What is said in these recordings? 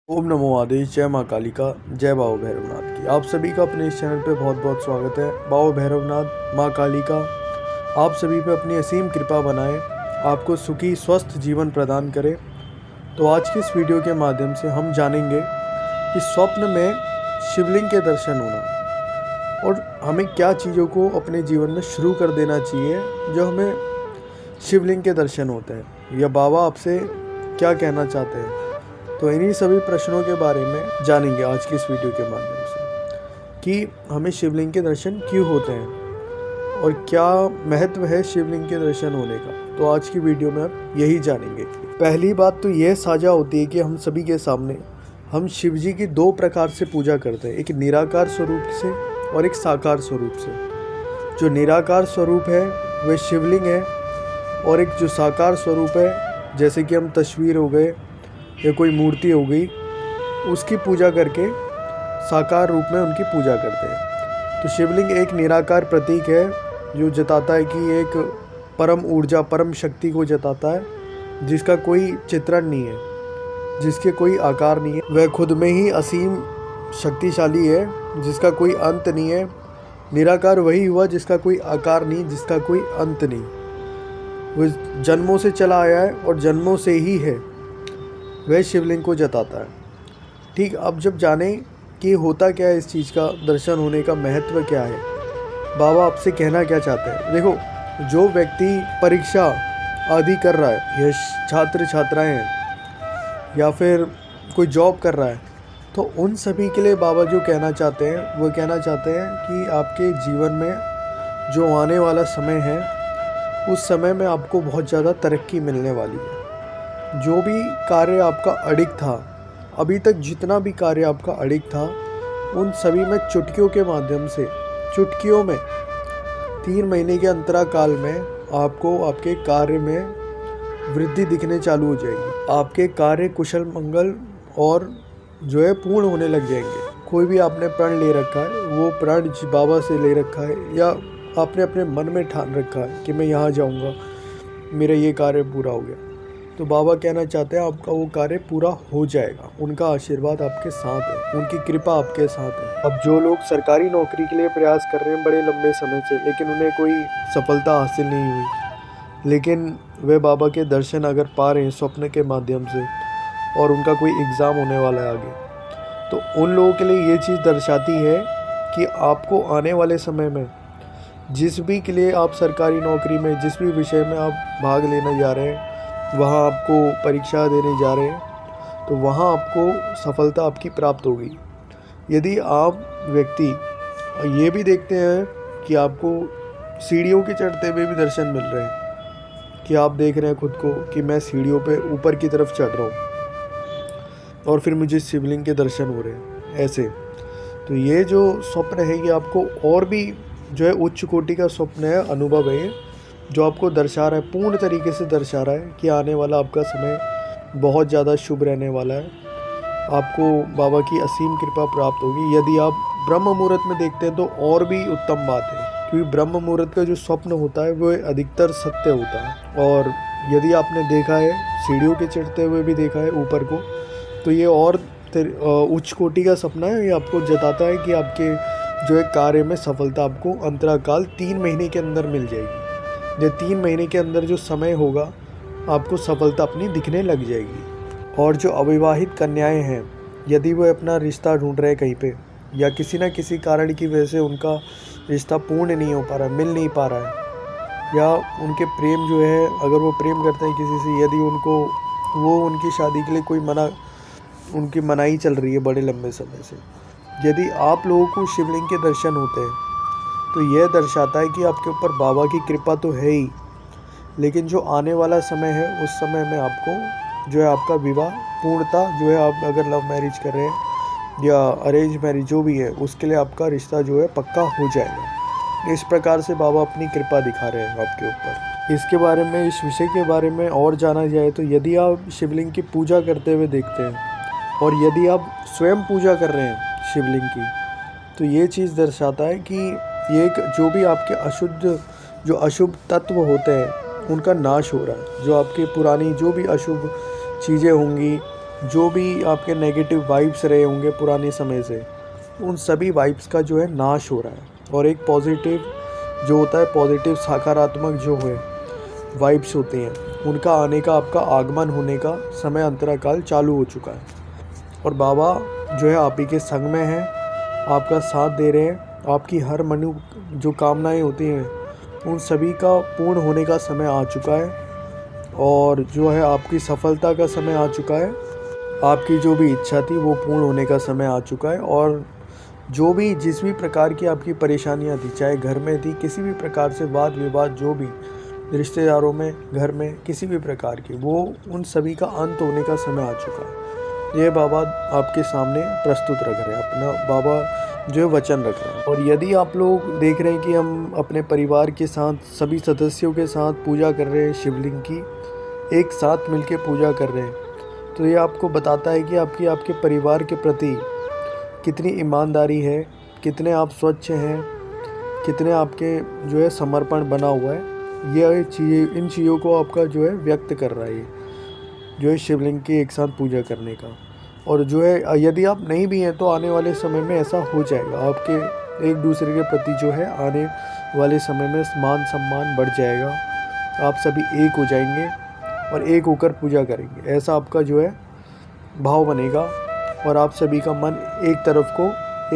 ओम नमो आदेश। जय माँ काली का, जय बाबा भैरवनाथ की। आप सभी का अपने इस चैनल पे बहुत बहुत स्वागत है। बाबा भैरवनाथ, माँ काली का आप सभी पे अपनी असीम कृपा बनाए, आपको सुखी स्वस्थ जीवन प्रदान करे। तो आज की इस वीडियो के माध्यम से हम जानेंगे कि स्वप्न में शिवलिंग के दर्शन होना और हमें क्या चीज़ों को अपने जीवन में शुरू कर देना चाहिए जो हमें शिवलिंग के दर्शन होते हैं, या बाबा आपसे क्या कहना चाहते हैं। तो इन्हीं सभी प्रश्नों के बारे में जानेंगे आज की इस वीडियो के माध्यम से कि हमें शिवलिंग के दर्शन क्यों होते हैं और क्या महत्व है शिवलिंग के दर्शन होने का। तो आज की वीडियो में हम यही जानेंगे। पहली बात तो यह साझा होती है कि हम सभी के सामने हम शिव जी की दो प्रकार से पूजा करते हैं, एक निराकार स्वरूप से और एक साकार स्वरूप से। जो निराकार स्वरूप है वह शिवलिंग है, और एक जो साकार स्वरूप है जैसे कि हम तस्वीर हो गए या कोई मूर्ति हो गई, उसकी पूजा करके साकार रूप में उनकी पूजा करते हैं। तो शिवलिंग एक निराकार प्रतीक है जो जताता है कि एक परम ऊर्जा, परम शक्ति को जताता है, जिसका कोई चित्रण नहीं है, जिसके कोई आकार नहीं है। वह खुद में ही असीम शक्तिशाली है, जिसका कोई अंत नहीं है। निराकार वही हुआ जिसका कोई आकार नहीं, जिसका कोई अंत नहीं। वह जन्मों से चला आया है और जन्मों से ही है, वह शिवलिंग को जताता है। ठीक, अब जब जाने कि होता क्या है, इस चीज़ का दर्शन होने का महत्व क्या है, बाबा आपसे कहना क्या चाहते हैं। देखो, जो व्यक्ति परीक्षा आदि कर रहा है, या छात्र छात्राएं हैं, या फिर कोई जॉब कर रहा है, तो उन सभी के लिए बाबा जो कहना चाहते हैं वो कहना चाहते हैं कि आपके जीवन में जो आने वाला समय है, उस समय में आपको बहुत ज़्यादा तरक्की मिलने वाली है। जो भी कार्य आपका अड़िग था, अभी तक जितना भी कार्य आपका अड़िग था, उन सभी में चुटकियों के माध्यम से, चुटकियों में 3 महीने के अंतराल में आपको आपके कार्य में वृद्धि दिखने चालू हो जाएगी। आपके कार्य कुशल मंगल और जो है पूर्ण होने लग जाएंगे। कोई भी आपने प्रण ले रखा है, वो प्रण बाबा से ले रखा है, या आपने अपने मन में ठान रखा है कि मैं यहाँ जाऊँगा, मेरा ये कार्य पूरा हो गया, तो बाबा कहना चाहते हैं आपका वो कार्य पूरा हो जाएगा। उनका आशीर्वाद आपके साथ है, उनकी कृपा आपके साथ है। अब जो लोग सरकारी नौकरी के लिए प्रयास कर रहे हैं बड़े लंबे समय से, लेकिन उन्हें कोई सफलता हासिल नहीं हुई, लेकिन वे बाबा के दर्शन अगर पा रहे हैं स्वप्न के माध्यम से, और उनका कोई एग्ज़ाम होने वाला है आगे, तो उन लोगों के लिए ये चीज़ दर्शाती है कि आपको आने वाले समय में जिस भी के लिए आप सरकारी नौकरी में, जिस भी विषय में आप भाग लेने जा रहे हैं, वहाँ आपको परीक्षा देने जा रहे हैं, तो वहाँ आपको सफलता आपकी प्राप्त होगी। यदि आप व्यक्ति ये भी देखते हैं कि आपको सीढ़ियों के चढ़ते हुए भी दर्शन मिल रहे हैं, कि आप देख रहे हैं खुद को कि मैं सीढ़ियों पे ऊपर की तरफ चढ़ रहा हूँ और फिर मुझे शिवलिंग के दर्शन हो रहे हैं ऐसे, तो ये जो स्वप्न है ये आपको और भी जो है उच्च कोटि का स्वप्न है, अनुभव है, जो आपको दर्शा रहा है, पूर्ण तरीके से दर्शा रहा है कि आने वाला आपका समय बहुत ज़्यादा शुभ रहने वाला है। आपको बाबा की असीम कृपा प्राप्त होगी। यदि आप ब्रह्म मुहूर्त में देखते हैं तो और भी उत्तम बात है, क्योंकि ब्रह्म मुहूर्त का जो स्वप्न होता है वो अधिकतर सत्य होता है। और यदि आपने देखा है, सीढ़ियों के चढ़ते हुए भी देखा है ऊपर को, तो ये और उच्च कोटि का सपना है। ये आपको जताता है कि आपके जो है कार्य में सफलता आपको अंतराकाल 3 महीने के अंदर मिल जाएगी। ये 3 महीने के अंदर जो समय होगा, आपको सफलता अपनी दिखने लग जाएगी। और जो अविवाहित कन्याएं हैं, यदि वो अपना रिश्ता ढूंढ रहे हैं कहीं पे, या किसी न किसी कारण की वजह से उनका रिश्ता पूर्ण नहीं हो पा रहा है, मिल नहीं पा रहा है, या उनके प्रेम जो है, अगर वो प्रेम करते हैं किसी से, यदि उनको वो उनकी शादी के लिए उनकी मनाही चल रही है बड़े लंबे समय से, यदि आप लोगों को शिवलिंग के दर्शन होते हैं, तो यह दर्शाता है कि आपके ऊपर बाबा की कृपा तो है ही, लेकिन जो आने वाला समय है, उस समय में आपको जो है आपका विवाह पूर्णता जो है, आप अगर लव मैरिज कर रहे हैं या अरेंज मैरिज जो भी है, उसके लिए आपका रिश्ता जो है पक्का हो जाएगा। इस प्रकार से बाबा अपनी कृपा दिखा रहे हैं आपके ऊपर। इसके बारे में, इस विषय के बारे में और जाना जाए तो यदि आप शिवलिंग की पूजा करते हुए देखते हैं, और यदि आप स्वयं पूजा कर रहे हैं शिवलिंग की, तो ये चीज़ दर्शाता है कि ये जो भी आपके जो अशुभ तत्व होते हैं, उनका नाश हो रहा है। जो आपकी पुरानी जो भी अशुभ चीज़ें होंगी, जो भी आपके नेगेटिव वाइब्स रहे होंगे पुराने समय से, उन सभी वाइब्स का जो है नाश हो रहा है। और एक पॉजिटिव जो होता है, पॉजिटिव सकारात्मक जो है वाइब्स होते हैं, उनका आने का, आपका आगमन होने का समय अंतराकाल चालू हो चुका है। और बाबा जो है आप ही के संग में हैं, आपका साथ दे रहे हैं। आपकी हर मनु जो कामनाएं होती हैं उन सभी का पूर्ण होने का समय आ चुका है। और जो है आपकी सफलता का समय आ चुका है। आपकी जो भी इच्छा थी वो पूर्ण होने का समय आ चुका है। और जो भी जिस भी प्रकार की आपकी परेशानियां थी, चाहे घर में थी, किसी भी प्रकार से वाद विवाद, जो भी रिश्तेदारों में, घर में किसी भी प्रकार की, वो उन सभी का अंत होने का समय आ चुका है। ये बाबा आपके सामने प्रस्तुत रख रहे हैं, अपना बाबा जो है वचन रख रहे हैं। और यदि आप लोग देख रहे हैं कि हम अपने परिवार के साथ, सभी सदस्यों के साथ पूजा कर रहे हैं, शिवलिंग की एक साथ मिलके पूजा कर रहे हैं, तो ये आपको बताता है कि आपके परिवार के प्रति कितनी ईमानदारी है, कितने आप स्वच्छ हैं, कितने आपके जो है समर्पण बना हुआ है। यह चीज़ें, इन चीज़ों को आपका जो है व्यक्त कर रहा है, जो है शिवलिंग की एक साथ पूजा करने का। और जो है यदि आप नहीं भी हैं तो आने वाले समय में ऐसा हो जाएगा, आपके एक दूसरे के प्रति जो है आने वाले समय में मान सम्मान बढ़ जाएगा। आप सभी एक हो जाएंगे और एक होकर पूजा करेंगे, ऐसा आपका जो है भाव बनेगा। और आप सभी का मन एक तरफ को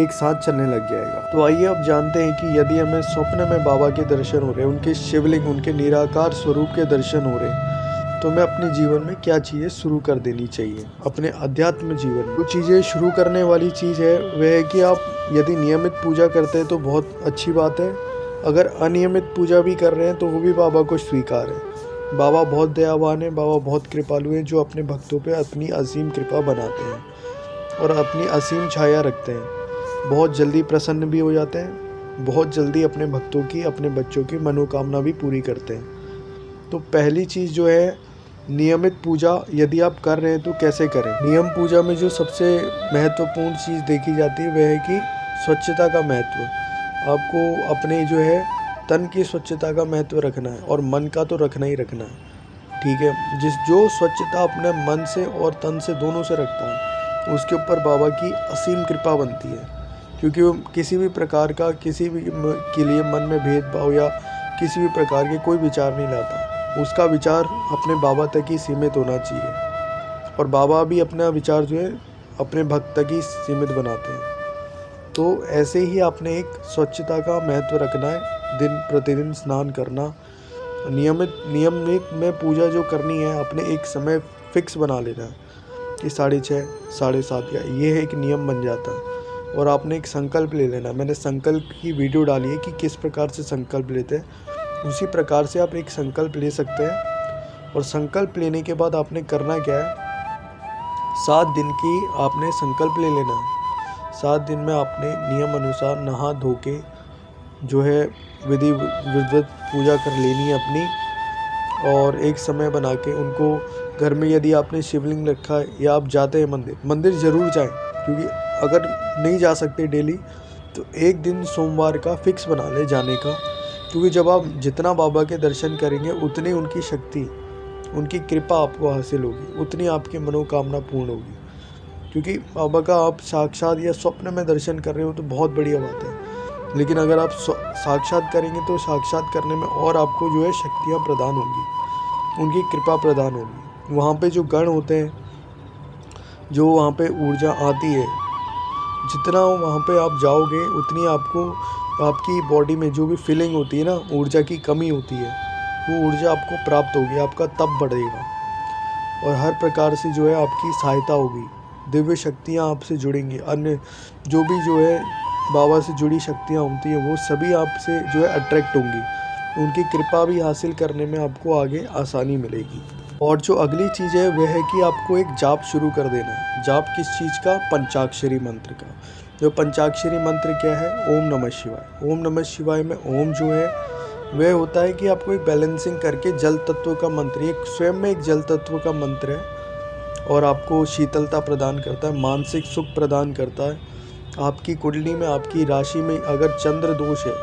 एक साथ चलने लग जाएगा। तो आइए अब जानते हैं कि यदि हमें स्वप्न में बाबा के दर्शन हो रहे हैं, उनके शिवलिंग, उनके निराकार स्वरूप के दर्शन हो रहे हैं, तो हमें अपने जीवन में क्या चीज़ें शुरू कर देनी चाहिए। अपने अध्यात्म जीवन में जो चीज़ें शुरू करने वाली चीज़ है वह है कि आप यदि नियमित पूजा करते हैं तो बहुत अच्छी बात है। अगर अनियमित पूजा भी कर रहे हैं तो वो भी बाबा को स्वीकार है। बाबा बहुत दयावान है, बाबा बहुत कृपालु हैं, जो अपने भक्तों पे अपनी असीम कृपा बनाते हैं और अपनी असीम छाया रखते हैं। बहुत जल्दी प्रसन्न भी हो जाते हैं, बहुत जल्दी अपने भक्तों की, अपने बच्चों की मनोकामना भी पूरी करते हैं। तो पहली चीज़ जो है, नियमित पूजा यदि आप कर रहे हैं तो कैसे करें। नियम पूजा में जो सबसे महत्वपूर्ण चीज़ देखी जाती है वह है कि स्वच्छता का महत्व। आपको अपने जो है तन की स्वच्छता का महत्व रखना है और मन का तो रखना ही रखना है, ठीक है। जो स्वच्छता अपने मन से और तन से, दोनों से रखता है, उसके ऊपर बाबा की असीम कृपा बनती है। क्योंकि वो किसी भी प्रकार का, किसी भी के लिए मन में भेदभाव या किसी भी प्रकार के कोई विचार नहीं लाता। उसका विचार अपने बाबा तक ही सीमित होना चाहिए। और बाबा भी अपना विचार जो है अपने भक्त तक ही सीमित बनाते हैं। तो ऐसे ही आपने एक स्वच्छता का महत्व रखना है, दिन प्रतिदिन स्नान करना, नियमित में पूजा जो करनी है, अपने एक समय फिक्स बना लेना है कि 6:30, 7:30 या ये एक नियम बन जाता है। और आपने एक संकल्प ले लेना। मैंने संकल्प की वीडियो डाली है कि किस प्रकार से संकल्प लेते हैं, उसी प्रकार से आप एक संकल्प ले सकते हैं। और संकल्प लेने के बाद आपने करना क्या है, 7 दिन की आपने संकल्प ले लेना है। 7 दिन में आपने नियम अनुसार नहा धो के जो है विधिवत पूजा कर लेनी है अपनी। और एक समय बना के उनको घर में, यदि आपने शिवलिंग रखा है या आप जाते हैं मंदिर ज़रूर जाएं। क्योंकि अगर नहीं जा सकते डेली तो एक दिन सोमवार का फिक्स बना ले जाने का। क्योंकि जब आप जितना बाबा के दर्शन करेंगे उतनी उनकी शक्ति, उनकी कृपा आपको हासिल होगी, उतनी आपकी मनोकामना पूर्ण होगी। क्योंकि बाबा का आप साक्षात या स्वप्न में दर्शन कर रहे हो तो बहुत बढ़िया बात है, लेकिन अगर आप साक्षात करेंगे तो साक्षात करने में और आपको जो है शक्तियाँ प्रदान होंगी, उनकी कृपा प्रदान होगी। वहाँ पे जो गण होते हैं, जो वहाँ पे ऊर्जा आती है, जितना वहाँ पे आप जाओगे उतनी आपको, आपकी बॉडी में जो भी फीलिंग होती है ना, ऊर्जा की कमी होती है, वो ऊर्जा आपको प्राप्त होगी, आपका तप बढ़ेगा और हर प्रकार से जो है आपकी सहायता होगी। दिव्य शक्तियाँ आपसे जुड़ेंगी, अन्य जो भी जो है बाबा से जुड़ी शक्तियाँ होती हैं वो सभी आपसे जो है अट्रैक्ट होंगी। उनकी कृपा भी हासिल करने में आपको आगे आसानी मिलेगी। और जो अगली चीज़ है वह है कि आपको एक जाप शुरू कर देना है। जाप किस चीज़ का? पंचाक्षरी मंत्र का। जो पंचाक्षरी मंत्र क्या है? ओम नमः शिवाय। ओम नमः शिवाय में ओम जो है वह होता है कि आपको एक बैलेंसिंग करके जल तत्व का मंत्र, एक स्वयं में एक जल तत्व का मंत्र है और आपको शीतलता प्रदान करता है, मानसिक सुख प्रदान करता है। आपकी कुंडली में, आपकी राशि में अगर चंद्र दोष है,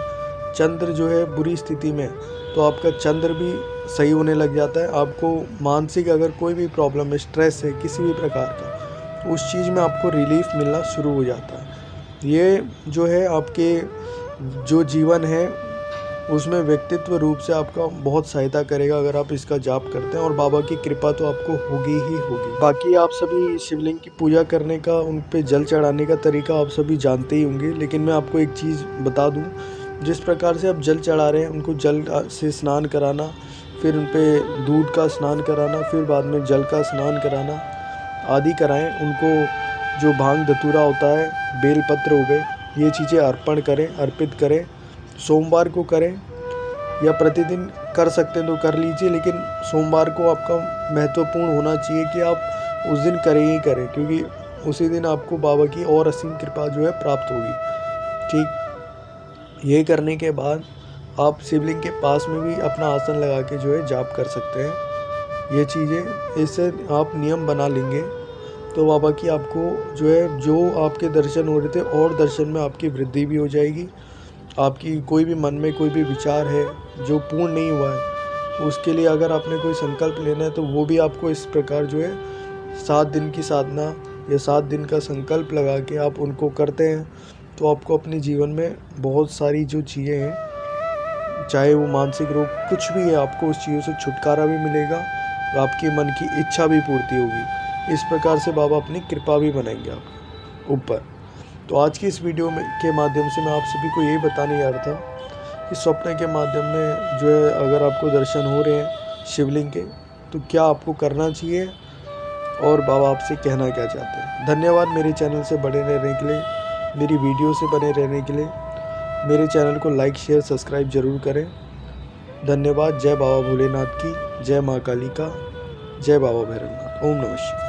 चंद्र जो है बुरी स्थिति में, तो आपका चंद्र भी सही होने लग जाता है। आपको मानसिक अगर कोई भी प्रॉब्लम है, स्ट्रेस है किसी भी प्रकार का, उस चीज़ में आपको रिलीफ मिलना शुरू हो जाता है। ये जो है आपके जो जीवन है उसमें व्यक्तित्व रूप से आपका बहुत सहायता करेगा अगर आप इसका जाप करते हैं, और बाबा की कृपा तो आपको होगी ही होगी। बाकी आप सभी शिवलिंग की पूजा करने का, उन पे जल चढ़ाने का तरीका आप सभी जानते ही होंगे, लेकिन मैं आपको एक चीज़ बता दूं, जिस प्रकार से आप जल चढ़ा रहे हैं, उनको जल से स्नान कराना, फिर उन पर दूध का स्नान कराना, फिर बाद में जल का स्नान कराना आदि कराएं। उनको जो भांग धतूरा होता है, बेलपत्र हो गए, ये चीज़ें अर्पण करें, अर्पित करें। सोमवार को करें या प्रतिदिन कर सकते हैं तो कर लीजिए, लेकिन सोमवार को आपका महत्वपूर्ण होना चाहिए कि आप उस दिन करें ही करें, क्योंकि उसी दिन आपको बाबा की और असीम कृपा जो है प्राप्त होगी। ठीक, ये करने के बाद आप शिवलिंग के पास में भी अपना आसन लगा के जो है जाप कर सकते हैं। ये चीज़ें, इससे आप नियम बना लेंगे तो बाबा की आपको जो है, जो आपके दर्शन हो रहे थे और दर्शन में आपकी वृद्धि भी हो जाएगी। आपकी कोई भी मन में कोई भी विचार है जो पूर्ण नहीं हुआ है, उसके लिए अगर आपने कोई संकल्प लेना है तो वो भी आपको इस प्रकार जो है 7 दिन की साधना या 7 दिन का संकल्प लगा के आप उनको करते हैं तो आपको अपने जीवन में बहुत सारी जो चीज़ें हैं, चाहे वो मानसिक रोग कुछ भी है, आपको उस चीज़ों से छुटकारा भी मिलेगा और आपकी मन की इच्छा भी पूर्ति होगी। इस प्रकार से बाबा अपनी कृपा भी बनाएंगे आप ऊपर। तो आज की इस वीडियो में के माध्यम से मैं आप सभी को यही बताने जा रहा था कि स्वप्न के माध्यम में जो है, अगर आपको दर्शन हो रहे हैं शिवलिंग के, तो क्या आपको करना चाहिए और बाबा आपसे कहना क्या चाहते हैं। धन्यवाद मेरे चैनल से बने रहने के लिए, मेरी वीडियो से बने रहने के लिए। मेरे चैनल को लाइक शेयर सब्सक्राइब ज़रूर करें। धन्यवाद। जय बाबा भोलेनाथ की, जय माँ काली का, जय बाबा भैरवनाथ। ओम नमः शिवाय।